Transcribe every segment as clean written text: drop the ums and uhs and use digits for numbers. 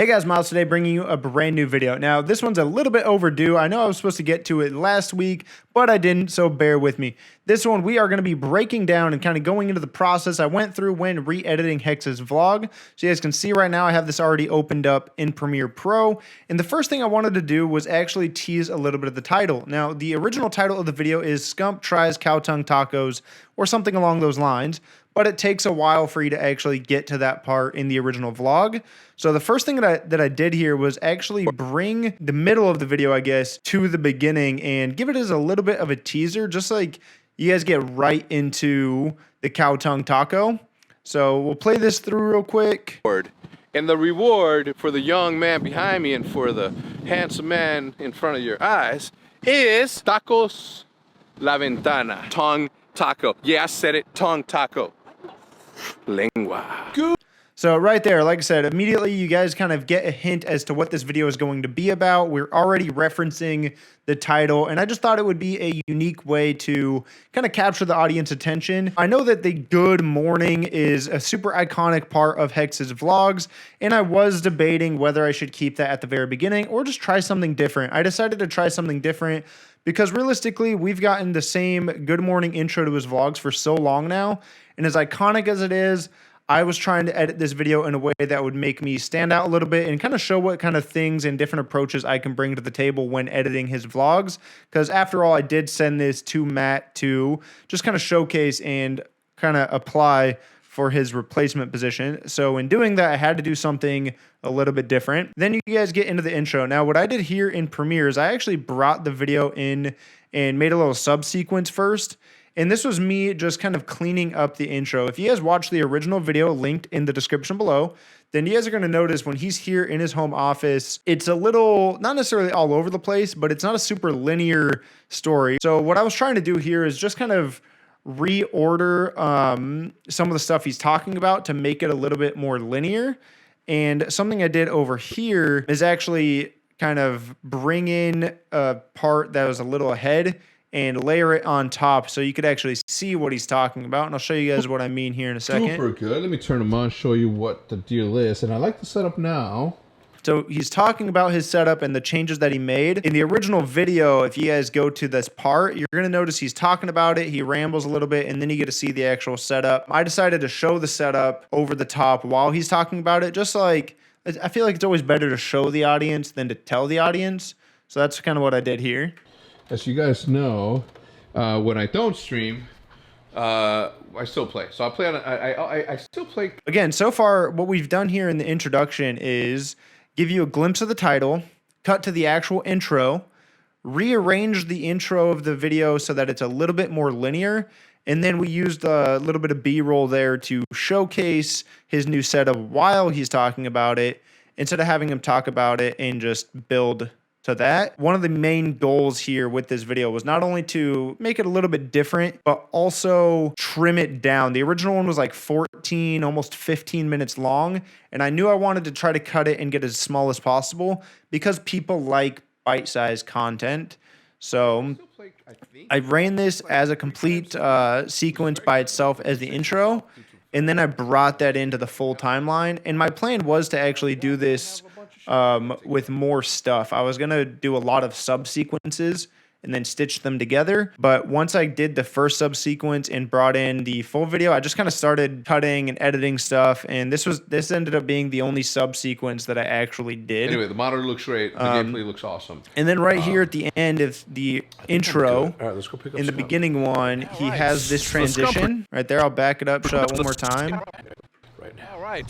Hey guys, Miles today bringing you a brand new video. Now, this one's a little bit overdue. I know I was supposed to get to it last week, but I didn't, so bear with me. This one, we are going to be breaking down and kind of going into the process I went through when re-editing Hex's vlog. So you guys can see right now I have this already opened up in Premiere Pro. And the first thing I wanted to do was actually tease a little bit of the title. Now, the original title of the video is Scump Tries Cow Tongue Tacos, or something along those lines. But it takes a while for you to actually get to that part in the original vlog. So the first thing that I did here was actually bring the middle of the video, I guess, to the beginning and give it as a little bit of a teaser, just like you guys get right into the cow tongue taco. So we'll play this through real quick. And the reward for the young man behind me and for the handsome man in front of your eyes is tacos la ventana, tongue taco. Yeah, I said it, tongue taco. Lengua. So right there, like I said, immediately you guys kind of get a hint as to what this video is going to be about. We're already referencing the title, and I just thought it would be a unique way to kind of capture the audience attention. I know that the good morning is a super iconic part of Hex's vlogs, and I was debating whether I should keep that at the very beginning or just try something different. I decided to try something different because realistically, we've gotten the same good morning intro to his vlogs for so long now, and as iconic as it is, I was trying to edit this video in a way that would make me stand out a little bit and kind of show what kind of things and different approaches I can bring to the table when editing his vlogs. Because after all, I did send this to Matt to just kind of showcase and kind of apply for his replacement position. So in doing that, I had to do something a little bit different. Then you guys get into the intro. Now, what I did here in Premiere is I actually brought the video in and made a little subsequence first. And this was me just kind of cleaning up the intro. If you guys watch the original video linked in the description below, then you guys are going to notice when he's here in his home office, it's a little, not necessarily all over the place, but it's not a super linear story. So what I was trying to do here is just kind of reorder some of the stuff he's talking about to make it a little bit more linear. And something I did over here is actually kind of bring in a part that was a little ahead and layer it on top so you could actually see what he's talking about. And I'll show you guys what I mean here in a second. Super good. Let me turn them on, show you what the deal is. And I like the setup now. So he's talking about his setup and the changes that he made. In the original video, if you guys go to this part, you're going to notice he's talking about it. He rambles a little bit, and then you get to see the actual setup. I decided to show the setup over the top while he's talking about it, just like I feel like it's always better to show the audience than to tell the audience. So that's kind of what I did here. As you guys know, when I don't stream, I still play. So I play on. I still play. Again, so far, what we've done here in the introduction is give you a glimpse of the title, cut to the actual intro, rearrange the intro of the video so that it's a little bit more linear, and then we used a little bit of B-roll there to showcase his new setup while he's talking about it, instead of having him talk about it and just build to that. One of the main goals here with this video was not only to make it a little bit different, but also trim it down. The original one was like 14, almost 15 minutes long, and I knew I wanted to try to cut it and get as small as possible because people like bite-sized content. So I ran this as a complete sequence by itself as the intro, and then I brought that into the full timeline. And my plan was to actually do this with more stuff. I was going to do a lot of subsequences and then stitch them together. But once I did the first subsequence and brought in the full video, I just kind of started cutting and editing stuff. And this ended up being the only subsequence that I actually did. Anyway, the monitor looks great. The gameplay looks awesome. And then right here at the end of the intro, All right, let's go pick up in the Scump. beginning one, he has this transition. Right there, I'll back it up, show it one more time. All right.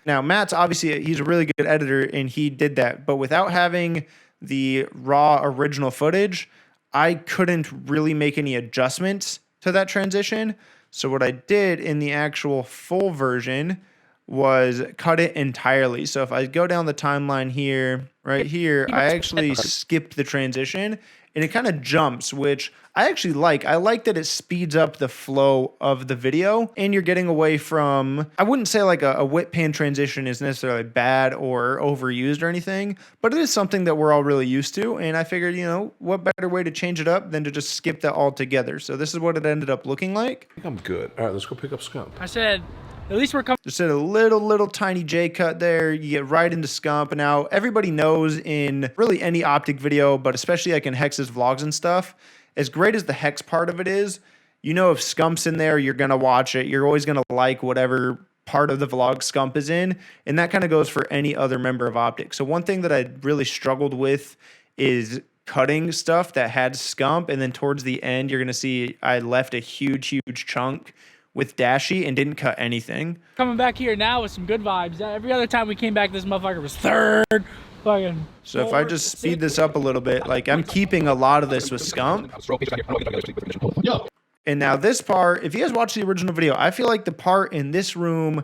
Now, Matt's obviously, he's a really good editor, and he did that. But without having the raw original footage, I couldn't really make any adjustments to that transition. So what I did in the actual full version was cut it entirely. So if I go down the timeline here, right here, I actually skipped the transition, and it kind of jumps, which I actually like. I like that it speeds up the flow of the video, and you're getting away from, I wouldn't say like a whip pan transition is necessarily bad or overused or anything, but it is something that we're all really used to, and I figured, you know, what better way to change it up than to just skip that altogether. So this is what it ended up looking like. I think I'm good. All right, let's go pick up Scump. I said, At least we're coming. Just did a little tiny J cut there. You get right into SCUMP. And now everybody knows in really any OpTic video, but especially like in Hex's vlogs and stuff, as great as the Hex part of it is, you know, if SCUMP's in there, you're going to watch it. You're always going to like whatever part of the vlog SCUMP is in. And that kind of goes for any other member of OpTic. So one thing that I really struggled with is cutting stuff that had SCUMP. And then towards the end, you're going to see I left a huge chunk with Dashy and didn't cut anything. Coming back here now with some good vibes. Every other time we came back, this motherfucker was third. Fucking. So if I just speed this up a little bit, like I'm keeping a lot of this with SCUMP. And now this part, if you guys watch the original video, I feel like the part in this room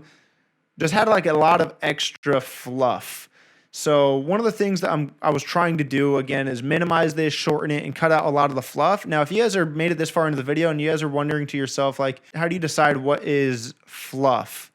just had like a lot of extra fluff. So one of the things that I was trying to do again is minimize this, shorten it, and cut out a lot of the fluff. Now, if you guys are made it this far into the video and you guys are wondering to yourself, like, how do you decide what is fluff?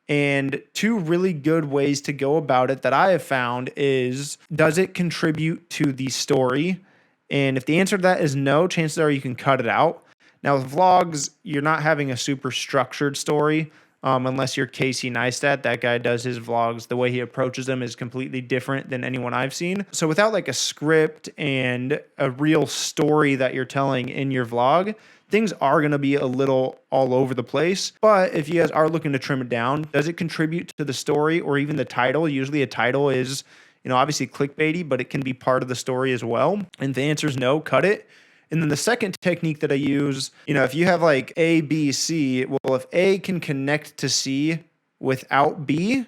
And two really good ways to go about it that I have found is, does it contribute to the story? And if the answer to that is no, chances are you can cut it out. Now with vlogs, you're not having a super structured story. Unless you're Casey Neistat, that guy does his vlogs. The way he approaches them is completely different than anyone I've seen. So without like a script and a real story that you're telling in your vlog, things are going to be a little all over the place. But if you guys are looking to trim it down, does it contribute to the story or even the title? Usually a title is, you know, obviously clickbaity, but it can be part of the story as well. And the answer is no, cut it. And then the second technique that I use, you know, if you have like A, B, C, well, if A can connect to C without B,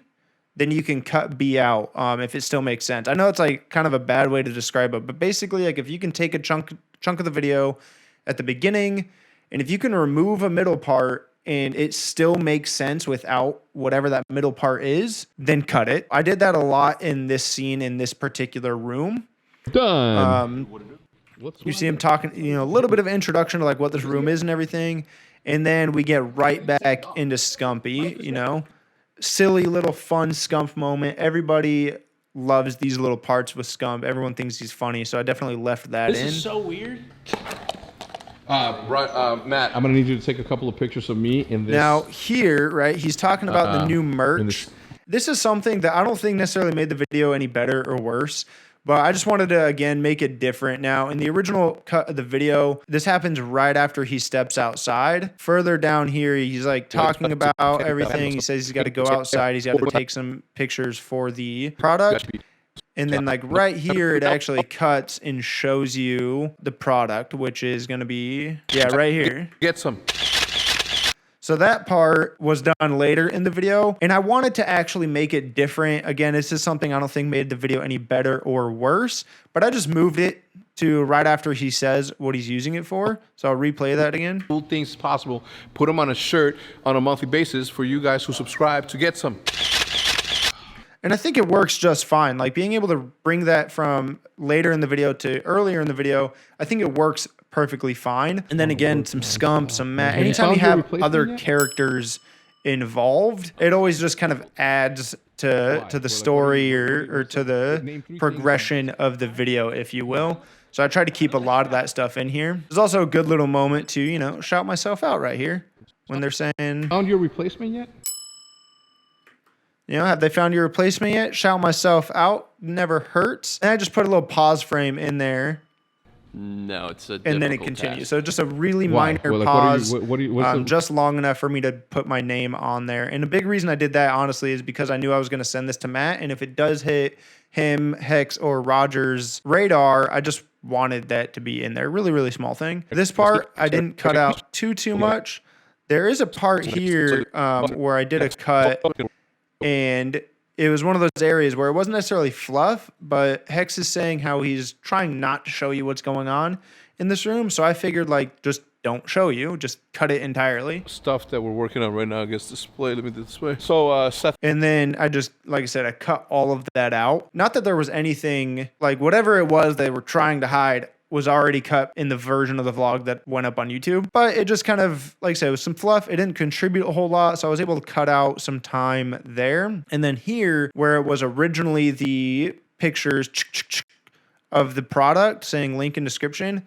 then you can cut B out if it still makes sense. I know it's like kind of a bad way to describe it, but basically like if you can take a chunk of the video at the beginning, and if you can remove a middle part and it still makes sense without whatever that middle part is, then cut it. I did that a lot in this scene in this particular room. Done. You see him talking, you know, a little bit of introduction to like what this room is and everything. And then we get right back into Scumpy, you know, silly little fun SCUMP moment. Everybody loves these little parts with SCUMP. Everyone thinks he's funny. So I definitely left that in. This is so weird. Matt, I'm going to need you to take a couple of pictures of me in this. Now here, right, he's talking about the new merch. This is something that I don't think necessarily made the video any better or worse. But I just wanted to, again, make it different. Now, in the original cut of the video, this happens right after he steps outside. Further down here, he's like talking about everything. He says he's got to go outside. He's got to take some pictures for the product. And then like right here, it actually cuts and shows you the product, which is going to be, yeah, right here. Get some. So that part was done later in the video, and I wanted to actually make it different. Again, this is something I don't think made the video any better or worse, but I just moved it to right after he says what he's using it for. So I'll replay that again. Cool things possible. Put them on a shirt on a monthly basis for you guys who subscribe to get some. And I think it works just fine. Like being able to bring that from later in the video to earlier in the video, I think it works perfectly fine. And then again, some SCUMP, some Matt. Anytime you have other characters involved, it always just kind of adds to the story or to the progression of the video, if you will. So I try to keep a lot of that stuff in here. There's also a good little moment to, you know, shout myself out right here when they're saying, found your replacement yet? You know, have they found your replacement yet? Shout myself out. Never hurts. And I just put a little pause frame in there. No, it's a and then it continues. task. So just a really minor Well, like, pause, what's just long enough for me to put my name on there. And a big reason I did that, honestly, is because I knew I was going to send this to Matt. And if it does hit him, Hex, or Roger's radar, I just wanted that to be in there. Really, really small thing. This part, I didn't cut out too much. There is a part here where I did a cut, and it was one of those areas where it wasn't necessarily fluff, but Hex is saying how he's trying not to show you what's going on in this room. So I figured, like, just don't show you, just cut it entirely. Stuff that we're working on right now gets displayed. Let me do it this way. So, Seth. And then I just, like I said, I cut all of that out. Not that there was anything, like, whatever it was they were trying to hide was already cut in the version of the vlog that went up on YouTube. But it just kind of, like I said, it was some fluff. It didn't contribute a whole lot, so I was able to cut out some time there. And then here, where it was originally the pictures of the product saying link in description,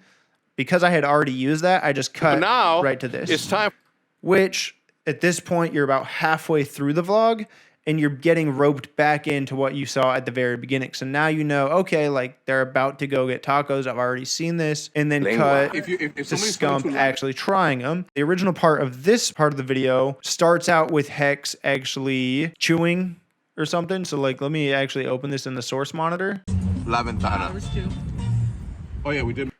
because I had already used that, I just cut right to this. It's time. Which at this point, you're about halfway through the vlog and you're getting roped back into what you saw at the very beginning. So now you know, okay, like they're about to go get tacos. I've already seen this. And then cut If to SCUMP actually trying them. The original part of this part of the video starts out with Hex actually chewing or something. So like, let me actually open this in the source monitor. La Ventana. Oh yeah, we did.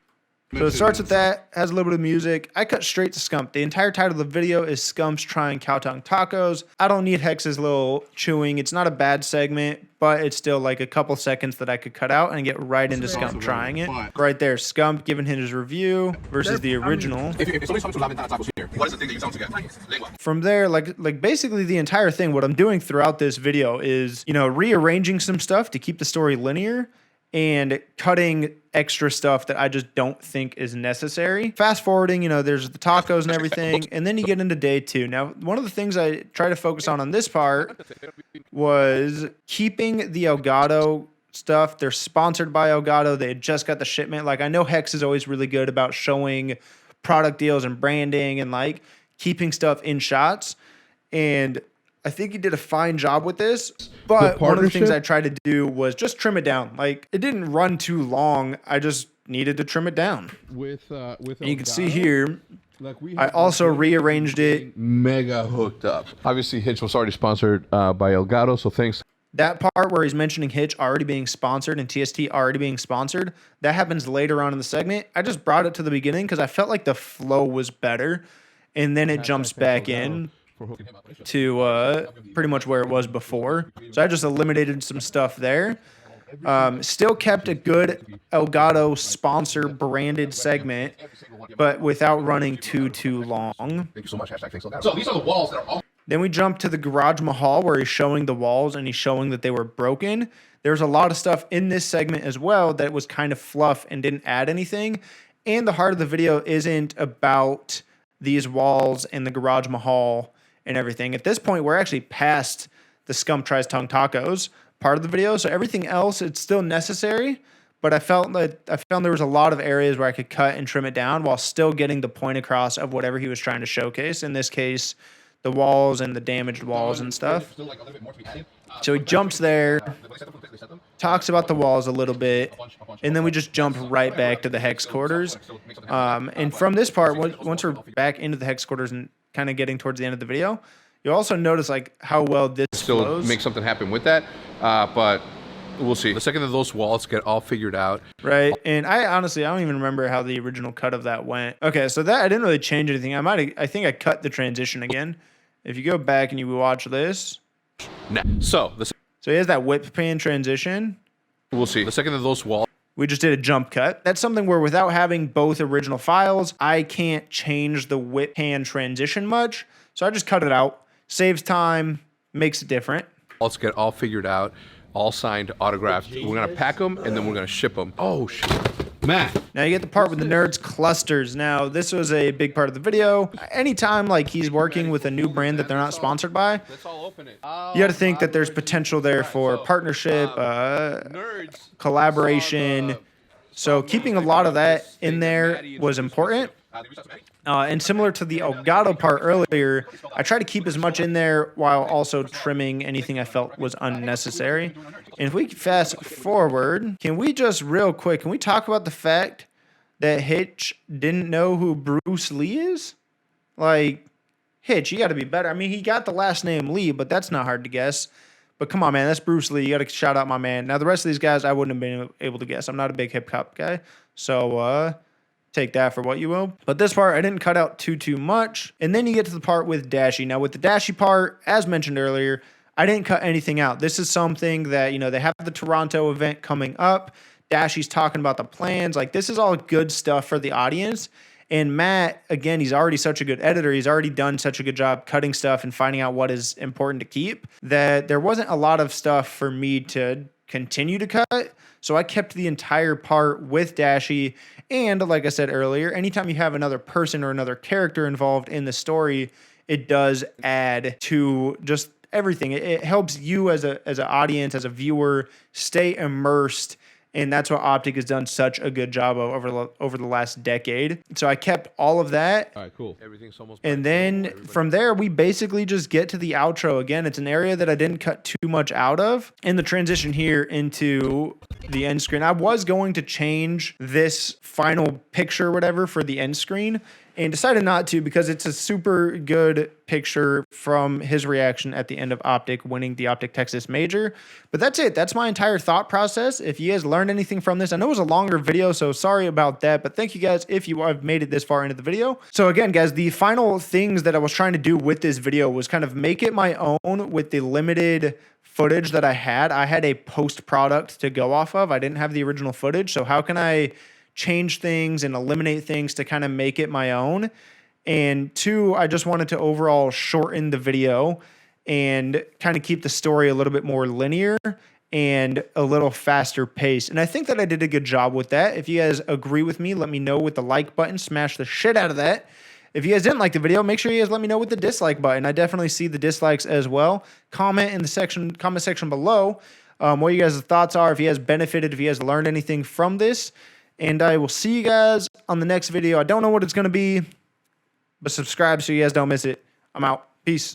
So it starts with that, has a little bit of music. I cut straight to SCUMP. The entire title of the video is SCUMP's trying cow tongue tacos. I don't need Hex's little chewing. It's not a bad segment, but it's still like a couple seconds that I could cut out and get right into SCUMP trying it. Right there, SCUMP giving his review versus the original. If somebody's coming to La Ventana tacos here, what is the thing that you tell them to get? Lengua. From there, like basically the entire thing, what I'm doing throughout this video is, you know, rearranging some stuff to keep the story linear and cutting extra stuff that I just don't think is necessary. Fast forwarding, you know, there's the tacos and everything, and then you get into day 2. Now, one of the things I try to focus on this part was keeping the Elgato stuff. They're sponsored by Elgato. They had just got the shipment. Like, I know Hex is always really good about showing product deals and branding and like keeping stuff in shots. And I think he did a fine job with this, but one of the things I tried to do was just trim it down. Like, it didn't run too long. I just needed to trim it down. With and you can see here, like I also rearranged it. Mega hooked up. Obviously, Hitch was already sponsored by Elgato, so thanks. That part where he's mentioning Hitch already being sponsored and TST already being sponsored, that happens later on in the segment. I just brought it to the beginning because I felt like the flow was better, and then it jumps back in to pretty much where it was before. So I just eliminated some stuff there. Still kept a good Elgato sponsor branded segment, but without running too long. Thank you so much. So these are the walls that are all. Then we jump to the Garage Mahal where he's showing the walls and he's showing that they were broken. There's a lot of stuff in this segment as well that was kind of fluff and didn't add anything. And the heart of the video isn't about these walls and the Garage Mahal and everything. At this point, we're actually past the SCUMP Tries Tongue Tacos part of the video. So everything else, it's still necessary, but I found there was a lot of areas where I could cut and trim it down while still getting the point across of whatever he was trying to showcase. In this case, the walls and the damaged walls and stuff. So he jumps there, talks about the walls a little bit, and then we just jump right back to the Hex quarters. And from this part, once we're back into the Hex quarters and kind of getting towards the end of the video, you'll also notice like how well this still flows. Make something happen with that, but we'll see. The second that those walls get all figured out. Right, and I honestly, I don't even remember how the original cut of that went. Okay, so that I didn't really change anything. I think I cut the transition again. If you go back and you watch this. So he has that whip pan transition. We'll see. The second that those walls. We just did a jump cut. That's something where without having both original files, I can't change the whip pan transition much. So I just cut it out. Saves time, makes it different. Let's get all figured out, all signed, autographed. We're going to pack them and then we're going to ship them. Oh, shit. Matt. Now you get the part with the nerds clusters. Now this was a big part of the video. Anytime like he's working with a new brand that they're not sponsored by, you got to think that there's potential there for partnership, collaboration. So keeping a lot of that in there was important. And similar to the Elgato part earlier, I try to keep as much in there while also trimming anything I felt was unnecessary. And if we fast forward, can we just real quick, can we talk about the fact that Hitch didn't know who Bruce Lee is? Like, Hitch, you got to be better. I mean, he got the last name Lee, but that's not hard to guess. But come on, man, that's Bruce Lee. You got to shout out my man. Now, the rest of these guys, I wouldn't have been able to guess. I'm not a big hip-hop guy. So, take that for what you will. But this part, I didn't cut out too much. And then you get to the part with Dashi. Now, with the Dashi part, as mentioned earlier, I didn't cut anything out. This is something that, you know, they have the Toronto event coming up. Dashi's talking about the plans. Like, this is all good stuff for the audience. And Matt, again, he's already such a good editor. He's already done such a good job cutting stuff and finding out what is important to keep that there wasn't a lot of stuff for me to continue to cut. So I kept the entire part with Dashi. And like I said earlier, anytime you have another person or another character involved in the story, it does add to just everything. It helps you as an audience, as a viewer, stay immersed And that's what OpTic has done such a good job of over the last decade. So I kept all of that. All right, cool. Everything's almost. And then from there, we basically just get to the outro. Again, it's an area that I didn't cut too much out of. And the transition here into the end screen. I was going to change this final picture or whatever for the end screen, and decided not to because it's a super good picture from his reaction at the end of OpTic winning the OpTic Texas Major. But that's it. That's my entire thought process. If you guys learned anything from this, I know it was a longer video, so sorry about that. But thank you guys if you have made it this far into the video. So again, guys, the final things that I was trying to do with this video was kind of make it my own with the limited footage that I had. I had a post product to go off of. I didn't have the original footage. So how can I change things and eliminate things to kind of make it my own? And two, I just wanted to overall shorten the video and kind of keep the story a little bit more linear and a little faster pace. And I think that I did a good job with that. If you guys agree with me, let me know with the like button. Smash the shit out of that. If you guys didn't like the video, make sure you guys let me know with the dislike button. I definitely see the dislikes as well. Comment in the comment section below what you guys' thoughts are, if you guys benefited, if you guys learned anything from this. And I will see you guys on the next video. I don't know what it's going to be, but subscribe so you guys don't miss it. I'm out. Peace.